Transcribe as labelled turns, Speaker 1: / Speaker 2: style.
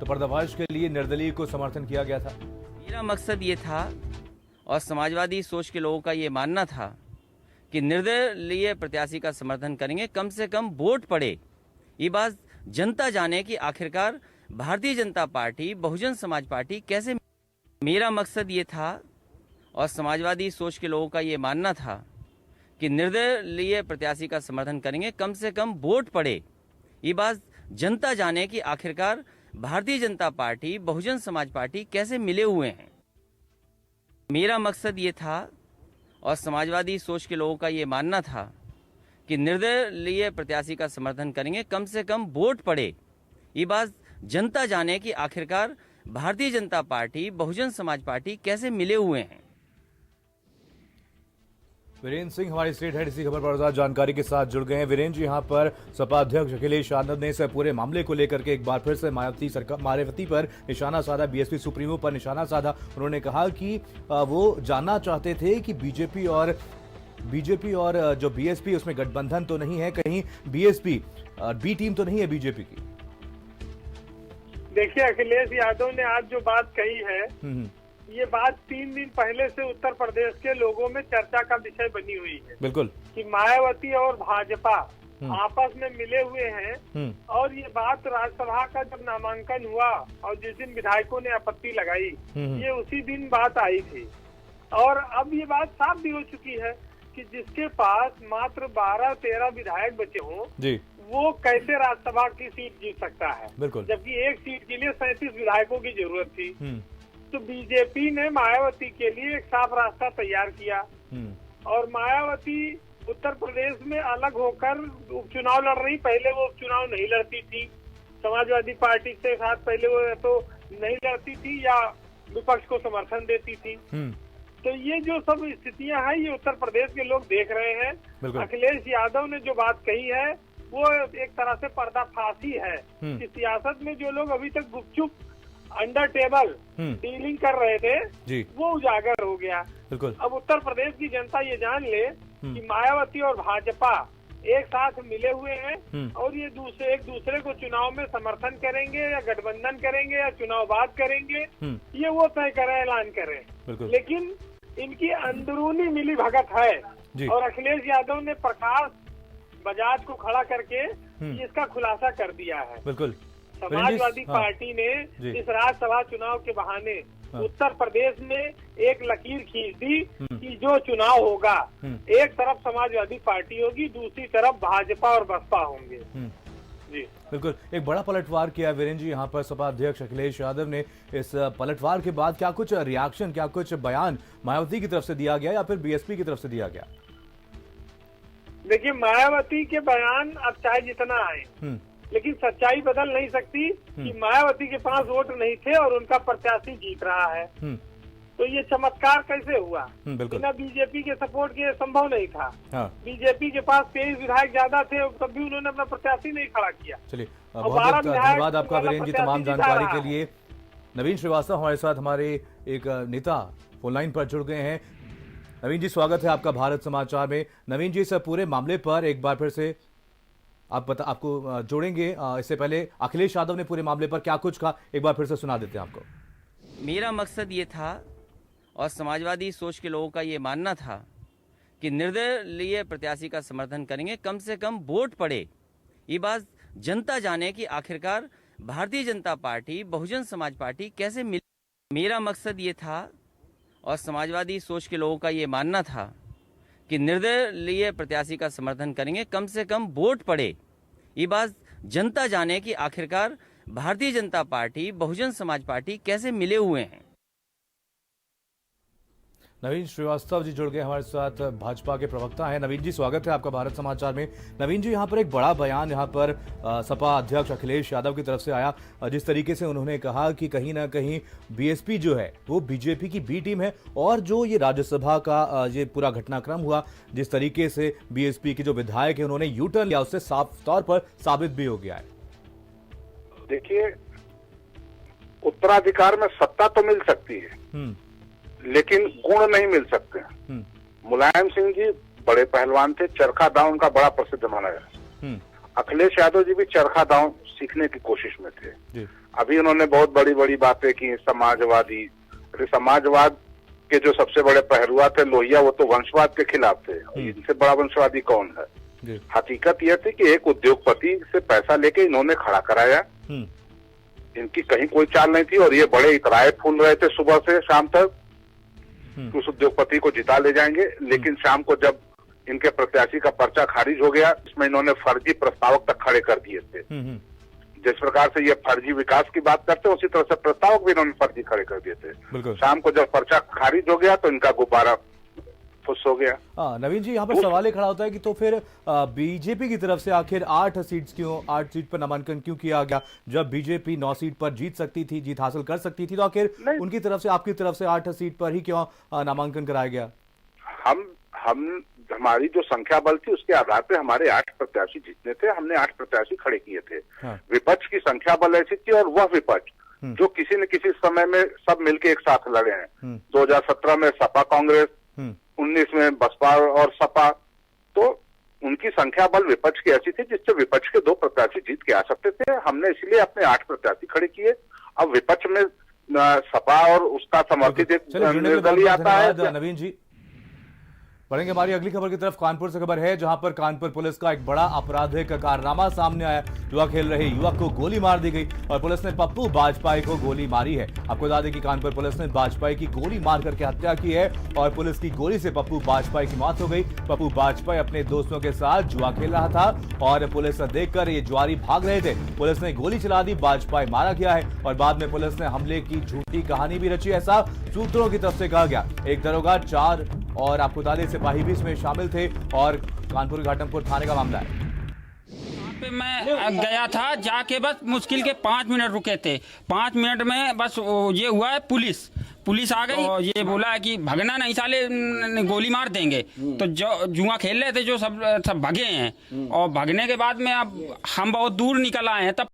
Speaker 1: तो पर्दाफाश के लिए निर्दलीय को समर्थन किया गया था।
Speaker 2: मेरा मकसद ये था और समाजवादी सोच के लोगों का ये मानना था कि निर्दलीय प्रत्याशी का समर्थन करेंगे, कम से कम वोट पड़े, ये बात जनता जाने कि आखिरकार भारतीय जनता पार्टी बहुजन समाज पार्टी कैसे। मेरा मकसद ये था और समाजवादी सोच के लोगों का ये मानना था कि निर्दलीय प्रत्याशी का समर्थन करेंगे, कम से कम वोट पड़े, ये बात जनता जाने कि आखिरकार भारतीय जनता पार्टी बहुजन समाज पार्टी कैसे मिले हुए हैं। मेरा मकसद ये था और समाजवादी सोच के लोगों का ये मानना था कि निर्दलीय प्रत्याशी का समर्थन करेंगे, कम से कम वोट पड़े, ये बात जनता जाने कि आखिरकार भारतीय जनता पार्टी बहुजन समाज पार्टी कैसे मिले हुए हैं।
Speaker 1: वीरेंद्र सिंह हमारे स्टेट हेड इसी खबर पर जानकारी के साथ जुड़ गए हैं। वीरेंद्र जी, यहाँ पर सपा अध्यक्ष अखिलेश यादव ने इस पूरे मामले को लेकर के एक बार फिर से मायावती पर निशाना साधा, बीएसपी सुप्रीमो पर निशाना साधा। उन्होंने कहा कि वो जानना चाहते थे कि बीजेपी और जो बीएसपी उसमें गठबंधन तो नहीं है, कहीं बीएसपी बी टीम तो नहीं है बीजेपी की।
Speaker 3: देखिए, अखिलेश यादव ने आज जो बात कही है, ये बात 3 दिन पहले से उत्तर प्रदेश के लोगों में चर्चा का विषय बनी हुई है।
Speaker 1: बिल्कुल,
Speaker 3: कि मायावती और भाजपा आपस में मिले हुए हैं। और ये बात राज्यसभा का जब नामांकन हुआ और जिस दिन विधायकों ने आपत्ति लगाई, ये उसी दिन बात आई थी। और अब ये बात साफ भी हो चुकी है कि जिसके पास मात्र 12-13 विधायक बचे हों, वो कैसे राज्यसभा की सीट जीत सकता है, जबकि एक सीट के लिए 37 विधायकों की जरूरत थी। तो बीजेपी ने मायावती के लिए एक साफ रास्ता तैयार किया और मायावती उत्तर प्रदेश में अलग होकर उपचुनाव लड़ रही। पहले वो उपचुनाव नहीं लड़ती थी, समाजवादी पार्टी के साथ पहले वो तो नहीं लड़ती थी या विपक्ष को समर्थन देती थी। तो ये जो सब स्थितियां हैं, ये उत्तर प्रदेश के लोग देख रहे हैं। अखिलेश यादव ने जो बात कही है वो एक तरह से पर्दाफाशी है कि सियासत में जो लोग अभी तक गुपचुप अंडर टेबल डीलिंग कर रहे थे, वो उजागर हो गया। अब उत्तर प्रदेश की जनता ये जान ले कि मायावती और भाजपा एक साथ मिले हुए हैं और ये एक दूसरे को चुनाव में समर्थन करेंगे या गठबंधन करेंगे या चुनाव बाद करेंगे, ये वो तय करें, ऐलान करें। लेकिन इनकी अंदरूनी मिली भगत है और अखिलेश यादव ने प्रकाश बजाज को खड़ा करके इसका खुलासा कर दिया है। समाजवादी पार्टी ने इस राज्यसभा चुनाव के बहाने उत्तर प्रदेश में एक लकीर खींच दी कि जो चुनाव होगा, एक तरफ समाजवादी पार्टी होगी, दूसरी तरफ भाजपा और बसपा होंगे। जी
Speaker 1: बिल्कुल, एक बड़ा पलटवार किया वीरेंद्र जी यहाँ पर सपा अध्यक्ष अखिलेश यादव ने। इस पलटवार के बाद क्या कुछ रिएक्शन, क्या कुछ बयान मायावती की तरफ से दिया गया या फिर बीएसपी की तरफ से दिया गया?
Speaker 3: देखिए, मायावती के बयान अब चाहे जितना आए, लेकिन सच्चाई बदल नहीं सकती कि मायावती के पास वोट नहीं थे और उनका प्रत्याशी जीत रहा है। तो ये चमत्कार कैसे हुआ? बिना बीजेपी के सपोर्ट के संभव नहीं था। बीजेपी के पास 23 विधायक ज्यादा थे, तब भी उन्होंने अपना प्रत्याशी नहीं खड़ा किया।
Speaker 1: चलिए, बहुत धन्यवाद आपका वीरेंद्र जी तमाम जानकारी के लिए। नवीन श्रीवास्तव हमारे साथ, हमारे एक नेता फोन लाइन पर जुड़ गए हैं। नवीन जी, स्वागत है आपका भारत समाचार में। नवीन जी, इस पूरे मामले पर एक बार फिर से आपको जोड़ेंगे। इससे पहले अखिलेश यादव ने पूरे मामले पर क्या कुछ कहा, एक बार फिर से सुना देते हैं आपको।
Speaker 2: मेरा मकसद ये था और समाजवादी सोच के लोगों का ये मानना था कि निर्दलीय प्रत्याशी का समर्थन करेंगे, कम से कम वोट पड़े, ये बात जनता जाने कि आखिरकार भारतीय जनता पार्टी बहुजन समाज पार्टी कैसे मिले। मेरा मकसद ये था और समाजवादी सोच के लोगों का ये मानना था कि निर्दलीय प्रत्याशी का समर्थन करेंगे, कम से कम वोट पड़े, ये बात जनता जाने कि आखिरकार भारतीय जनता पार्टी बहुजन समाज पार्टी कैसे मिले हुए हैं।
Speaker 1: नवीन श्रीवास्तव जी जुड़ गए हमारे साथ, भाजपा के प्रवक्ता हैं। नवीन जी, स्वागत है आपका भारत समाचार में। नवीन जी, यहाँ पर एक बड़ा बयान यहाँ पर सपा अध्यक्ष अखिलेश यादव की तरफ से आया, जिस तरीके से उन्होंने कहा कि कहीं ना कहीं बीएसपी जो है वो बीजेपी की बी टीम है और जो ये राज्यसभा का ये पूरा घटनाक्रम हुआ, जिस तरीके से बीएसपी के जो विधायक है उन्होंने यू टर्न लिया, उससे साफ तौर पर साबित भी हो गया है।
Speaker 4: देखिए, उत्तराधिकार में सत्ता तो मिल सकती है लेकिन गुण नहीं मिल सकते। मुलायम सिंह जी बड़े पहलवान थे, चरखा दाव उनका बड़ा प्रसिद्ध माना गया। अखिलेश यादव जी भी चरखा दाव सीखने की कोशिश में थे। अभी उन्होंने बहुत बड़ी बड़ी बातें की, समाजवादी। अरे समाजवाद के जो सबसे बड़े पहलुआ थे लोहिया, वो तो वंशवाद के खिलाफ थे। इनसे बड़ा वंशवादी कौन है? हकीकत यह थी कि एक उद्योगपति से पैसा लेके इन्होंने खड़ा कराया। इनकी कहीं कोई चाल नहीं थी और ये बड़े इतराए फूल रहे थे सुबह से शाम तक उस उद्योगपति को जिता ले जाएंगे। लेकिन शाम को जब इनके प्रत्याशी का पर्चा खारिज हो गया, इसमें इन्होंने फर्जी प्रस्तावक तक खड़े कर दिए थे। जिस प्रकार से ये फर्जी विकास की बात करते हैं, उसी तरह से प्रस्तावक भी इन्होंने फर्जी खड़े कर दिए थे। शाम को जब पर्चा खारिज हो गया तो इनका गुब्बारा फुस हो गया।
Speaker 1: नवीन जी, यहाँ पर सवाल ये खड़ा होता है कि तो फिर बीजेपी की तरफ से आखिर 8 सीट पर नामांकन क्यों किया गया? जब बीजेपी 9 सीट पर जीत सकती थी, जीत हासिल कर सकती थी, तो आखिर उनकी तरफ से, आपकी तरफ से 8 सीट पर ही क्यों नामांकन कराया गया?
Speaker 4: हमारी जो संख्या बल थी उसके आधार पे हमारे 8 प्रत्याशी जीतने थे। हमने 8 प्रत्याशी खड़े किए थे। विपक्ष की संख्या बल ऐसी थी, और वह विपक्ष जो किसी न किसी समय में सब मिलके एक साथ लड़े हैं। 2017 में सपा कांग्रेस, 19 में बसपा और सपा, तो उनकी संख्या बल विपक्ष की ऐसी थी जिससे विपक्ष के 2 प्रत्याशी जीत के आ सकते थे। हमने इसलिए अपने 8 प्रत्याशी खड़े किए। अब विपक्ष में सपा और उसका समर्थित एक निर्दलीय आता है।
Speaker 1: नवीन जी, बढ़ेंगे हमारी अगली खबर की तरफ। कानपुर से खबर है, जहां पर कानपुर पुलिस का एक बड़ा आपराधिक कारनामा सामने आया। जुआ खेल रहे युवक को गोली मार दी गई और पुलिस ने पप्पू बाजपाई को गोली मारी है। आपको बता दें कि कानपुर पुलिस ने बाजपाई की गोली मार करके हत्या की है और पुलिस की गोली से पप्पू बाजपाई की मौत हो गई। पप्पू बाजपाई अपने दोस्तों के साथ जुआ खेल रहा था और पुलिस देखकर ये जुआरी भाग रहे थे। पुलिस ने गोली चला दी, बाजपाई मारा गया है और बाद में पुलिस ने हमले की झूठी कहानी भी रची, ऐसा सूत्रों की तरफ से कहा गया। एक दरोगा, 4 और आपको बता दें सिपाही भी इसमें शामिल थे और कानपुर घाटमपुर थाने का मामला है।
Speaker 5: पे मैं गया था, जाके बस मुश्किल के 5 मिनट रुके थे। 5 मिनट में बस ये हुआ है, पुलिस आ गई और ये बोला है कि भगना नहीं साले, गोली मार देंगे। तो जो जुआ खेल रहे थे जो सब भगे हैं और भगने के बाद में अब हम बहुत दूर निकल आए हैं। तब